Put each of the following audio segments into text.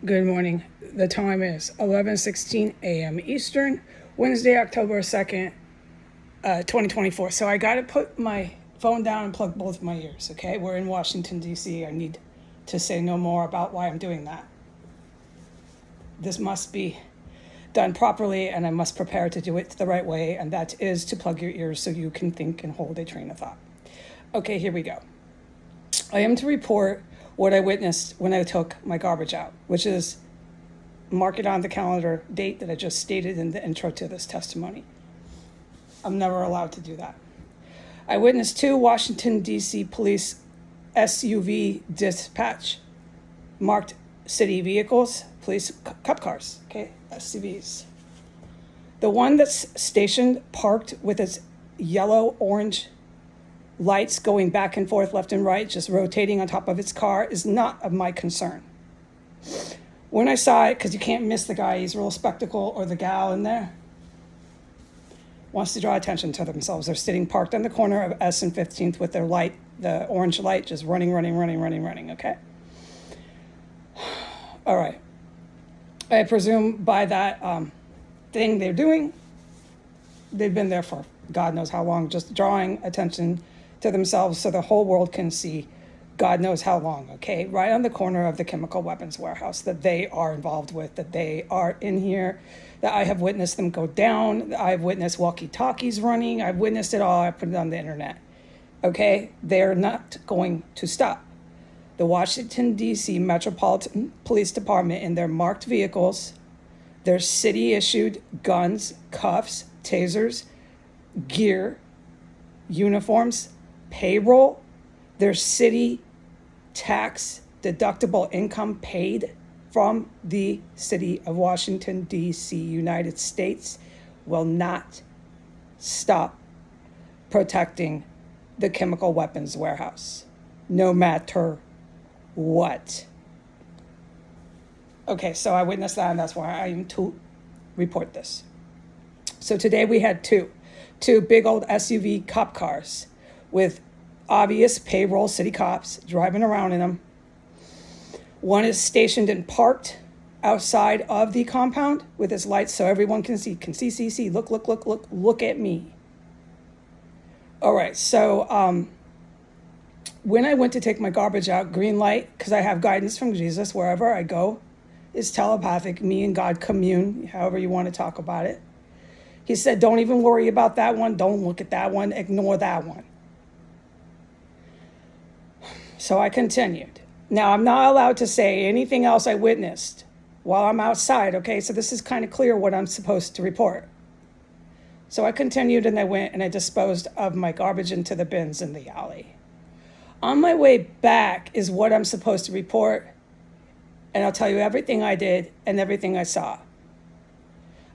Good morning. The time is 11:16 a.m. Eastern, Wednesday, October 2nd, 2024. So I got to put my phone down and plug both my ears, okay? We're in Washington, D.C. I need to say no more about why I'm doing that. This must be done properly, and I must prepare to do it the right way, and that is to plug your ears so you can think and hold a train of thought. Okay, here we go. I am to report what I witnessed when I took my garbage out, which is mark it on the calendar date that I just stated in the intro to this testimony. I'm never allowed to do that. I witnessed 2 Washington, D.C. police SUV dispatch marked city vehicles, police cop cars, okay, SUVs. The one that's stationed, parked with its yellow, orange lights going back and forth, left and right, just rotating on top of its car, is not of my concern. When I saw it, because you can't miss the guy, he's real spectacle, or the gal in there, wants to draw attention to themselves. They're sitting parked on the corner of S and 15th with their light, the orange light, just running, okay? All right. I presume by that thing they're doing, they've been there for God knows how long, just drawing attention to themselves so the whole world can see God knows how long, okay? Right on the corner of the chemical weapons warehouse that they are involved with, that they are in here, that I have witnessed them go down. that I've witnessed walkie-talkies running. I've witnessed it all. I put it on the internet, okay? They're not going to stop. The Washington, D.C. Metropolitan Police Department, in their marked vehicles, their city-issued guns, cuffs, tasers, gear, uniforms, payroll, their city tax deductible income paid from the city of Washington, D.C., United States, will not stop protecting the chemical weapons warehouse, no matter what. Okay, so I witnessed that, and that's why I am to report this. So today we had two big old SUV cop cars with obvious payroll city cops driving around in them. One is stationed and parked outside of the compound with its lights so everyone can see, look at me. All right, so when I went to take my garbage out, green light, because I have guidance from Jesus wherever I go, is telepathic. Me and God commune, however you want to talk about it. He said, don't even worry about that one. Don't look at that one. Ignore that one. So I continued. Now, I'm not allowed to say anything else I witnessed while I'm outside, okay? So this is kind of clear what I'm supposed to report. So I continued, and I went and I disposed of my garbage into the bins in the alley. On my way back is what I'm supposed to report, and I'll tell you everything I did and everything I saw.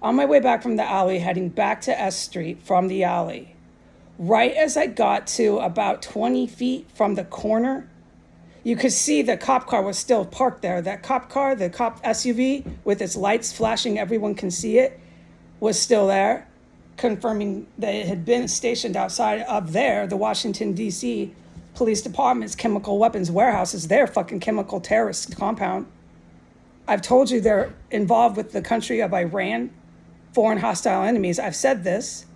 On my way back from the alley, heading back to S Street from the alley, right as I got to about 20 feet from the corner, you could see the cop car was still parked there. That cop car, the cop SUV with its lights flashing, everyone can see it, was still there, confirming that it had been stationed outside of there, the Washington, D.C. Police Department's chemical weapons warehouse is their fucking chemical terrorist compound. I've told you they're involved with the country of Iran, foreign hostile enemies. I've said this.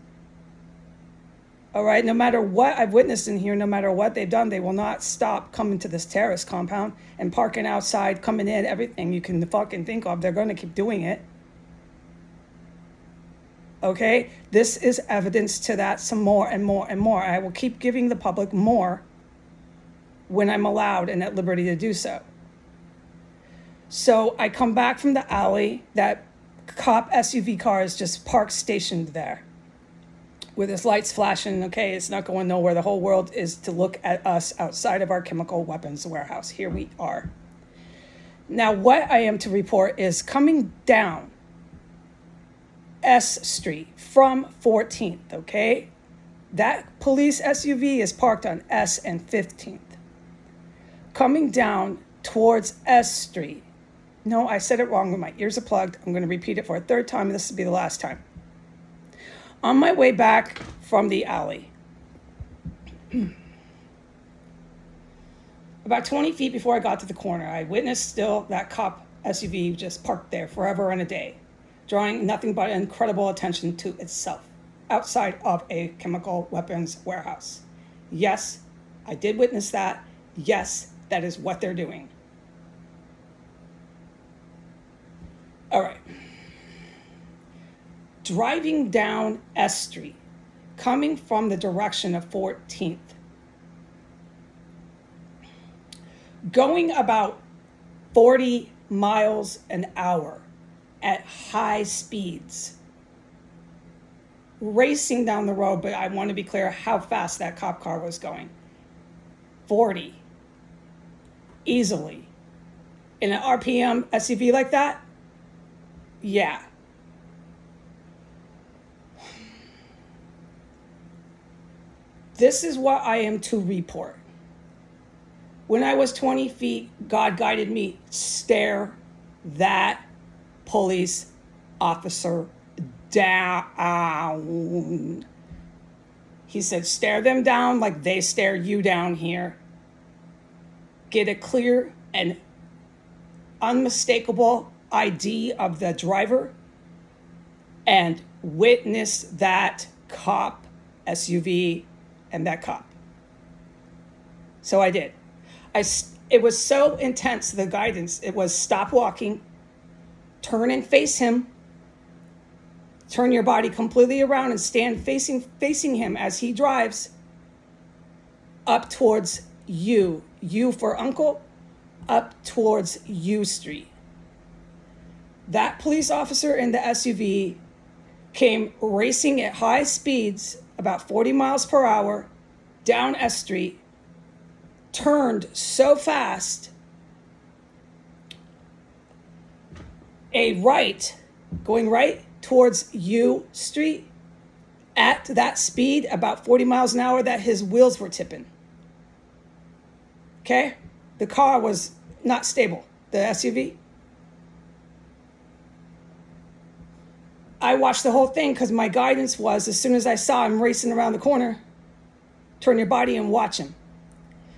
All right, no matter what I've witnessed in here, no matter what they've done, they will not stop coming to this terrorist compound and parking outside, coming in, everything you can fucking think of. They're going to keep doing it. Okay, this is evidence to that, some more and more and more. I will keep giving the public more when I'm allowed and at liberty to do so. So I come back from the alley. That cop SUV car is just parked stationed there with its lights flashing. Okay, it's not going nowhere. The whole world is to look at us outside of our chemical weapons warehouse. Here we are. Now, what I am to report is coming down S Street from 14th, okay? That police SUV is parked on S and 15th. Coming down towards S Street. No, I said it wrong when my ears are plugged. I'm going to repeat it for a third time, and this will be the last time. On my way back from the alley, about 20 feet before I got to the corner, I witnessed still that cop SUV just parked there forever and a day, drawing nothing but incredible attention to itself outside of a chemical weapons warehouse. Yes, I did witness that. Yes, that is what they're doing. All right. Driving down S Street, coming from the direction of 14th, going about 40 miles an hour at high speeds, racing down the road, but I want to be clear how fast that cop car was going. 40, easily. In an RPM SUV like that, yeah. This is what I am to report. When I was 20 feet, God guided me, stare that police officer down. He said, stare them down like they stare you down here. Get a clear and unmistakable ID of the driver and witness that cop SUV and that cop. So I did. It was so intense, the guidance. It was stop walking, turn and face him, turn your body completely around and stand facing him as he drives up towards U. U for uncle, up towards U Street. That police officer in the SUV came racing at high speeds, about 40 miles per hour, down S Street, turned so fast, going right towards U Street at that speed, about 40 miles an hour, that his wheels were tipping. Okay? The car was not stable, the SUV. I watched the whole thing because my guidance was, as soon as I saw him racing around the corner, turn your body and watch him.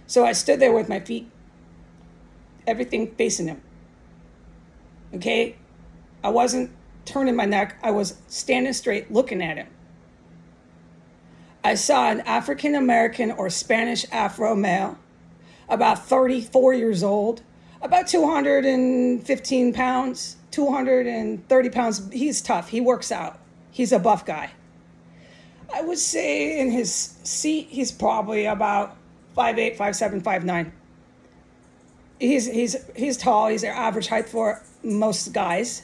So I stood there with my feet, everything facing him. Okay? I wasn't turning my neck. I was standing straight looking at him. I saw an African American or Spanish Afro male, about 34 years old, about 215 pounds, 230 pounds. He's tough. He works out. He's a buff guy. I would say in his seat, he's probably about 5'8", 5'7", 5'9". He's tall. He's their average height for most guys.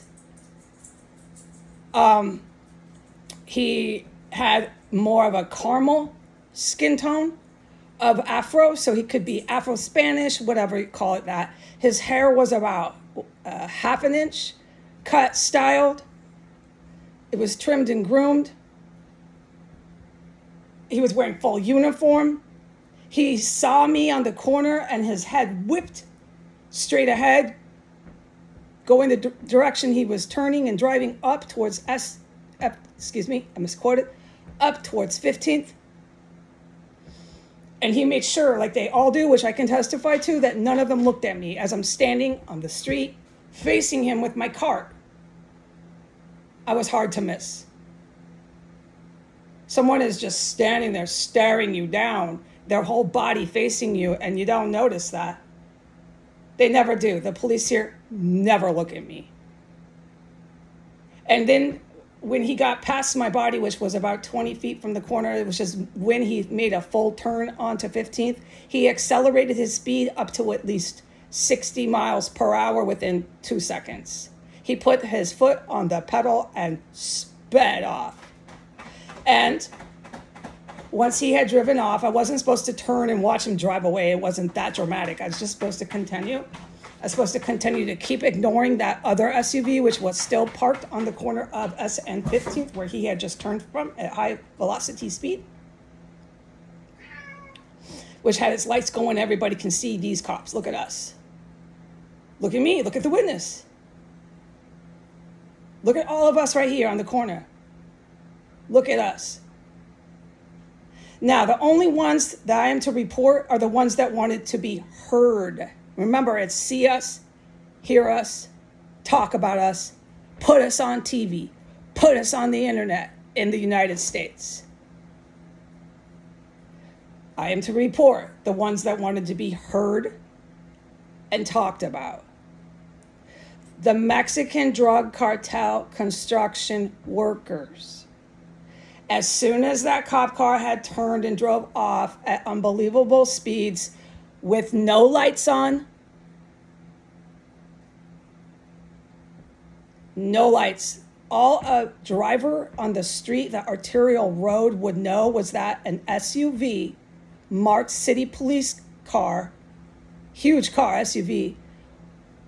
He had more of a caramel skin tone of Afro, so he could be Afro-Spanish, whatever you call it that. His hair was about half an inch, cut, styled. It was trimmed and groomed. He was wearing full uniform. He saw me on the corner and his head whipped straight ahead, going the direction he was turning and driving up towards I misquoted, up towards 15th. And he made sure, like they all do, which I can testify to, that none of them looked at me as I'm standing on the street facing him with my cart. I was hard to miss. Someone is just standing there staring you down, their whole body facing you, and you don't notice that. They never do. The police here never look at me. And then when he got past my body, which was about 20 feet from the corner, which is when he made a full turn onto 15th, he accelerated his speed up to at least 60 miles per hour within 2 seconds. He put his foot on the pedal and sped off. And once he had driven off, I wasn't supposed to turn and watch him drive away. It wasn't that dramatic. I was just supposed to continue. I was supposed to continue to keep ignoring that other SUV, which was still parked on the corner of S and 15th, where he had just turned from at high velocity speed, which had its lights going. Everybody can see these cops. Look at us. Look at me. Look at the witness. Look at all of us right here on the corner. Look at us. Now, the only ones that I am to report are the ones that wanted to be heard. Remember, it's see us, hear us, talk about us, put us on TV, put us on the internet in the United States. I am to report the ones that wanted to be heard and talked about. The Mexican drug cartel construction workers. As soon as that cop car had turned and drove off at unbelievable speeds with no lights on, no lights. All a driver on the street, the arterial road, would know was that an SUV, marked city police car, huge car, SUV,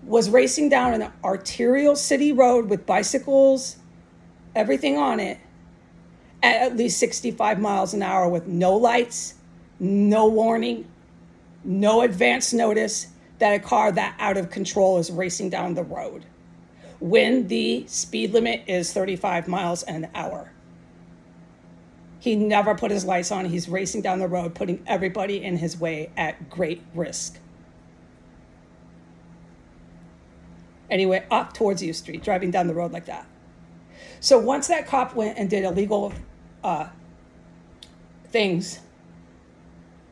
was racing down an arterial city road with bicycles, everything on it, at least 65 miles an hour with no lights, no warning, no advance notice that a car that out of control is racing down the road when the speed limit is 35 miles an hour. He never put his lights on. He's racing down the road, putting everybody in his way at great risk. Anyway, up towards U Street, driving down the road like that. So once that cop went and did illegal things,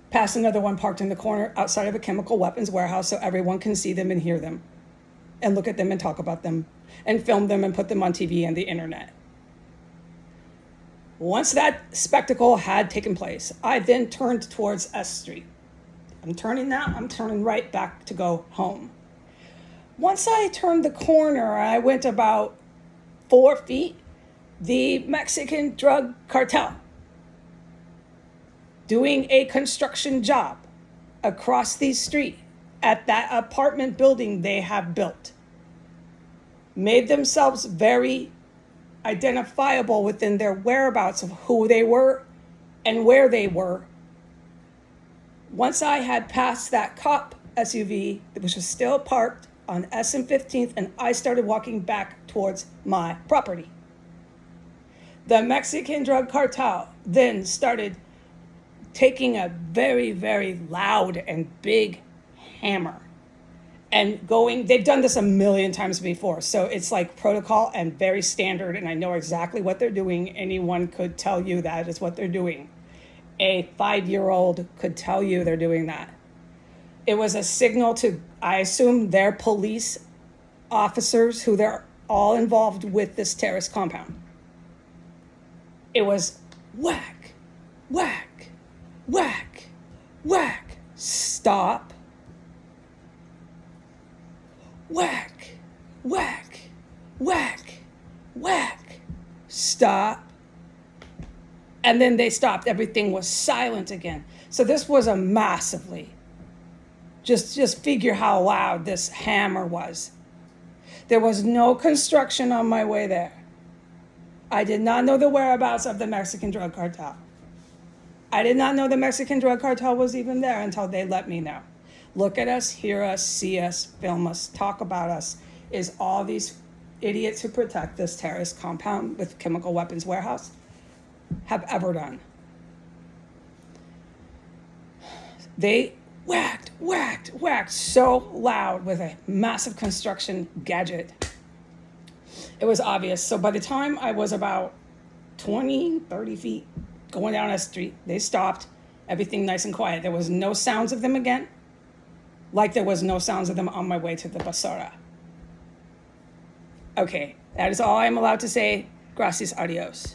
past another one parked in the corner outside of a chemical weapons warehouse so everyone can see them and hear them and look at them and talk about them and film them and put them on TV and the internet. Once that spectacle had taken place, I then turned towards S Street. I'm turning right back to go home. Once I turned the corner, I went about 4 feet, the Mexican drug cartel doing a construction job across the street at that apartment building they have built, made themselves very identifiable within their whereabouts of who they were and where they were. Once I had passed that cop SUV, which was still parked on S and 15th, and I started walking back towards my property. The Mexican drug cartel then started taking a very, very loud and big hammer and going, they've done this a million times before, so it's like protocol and very standard, and I know exactly what they're doing. Anyone could tell you that is what they're doing. A 5-year-old could tell you they're doing that. It was a signal to, I assume, their police officers who they're all involved with this terrorist compound. It was whack, whack, whack, whack, stop, whack, whack, whack, whack, stop. And then they stopped. Everything was silent again. So this was a massively, just figure how loud this hammer was. There was no construction on my way there. I did not know the whereabouts of the Mexican drug cartel. I did not know the Mexican drug cartel was even there until they let me know. Look at us, hear us, see us, film us, talk about us, is all these idiots who protect this terrorist compound with chemical weapons warehouse have ever done. They whacked, whacked, whacked so loud with a massive construction gadget. It was obvious. So by the time I was about 20, 30 feet going down a street, they stopped, everything nice and quiet. There was no sounds of them again, like there was no sounds of them on my way to the basura. Okay, that is all I'm allowed to say. Gracias, adios.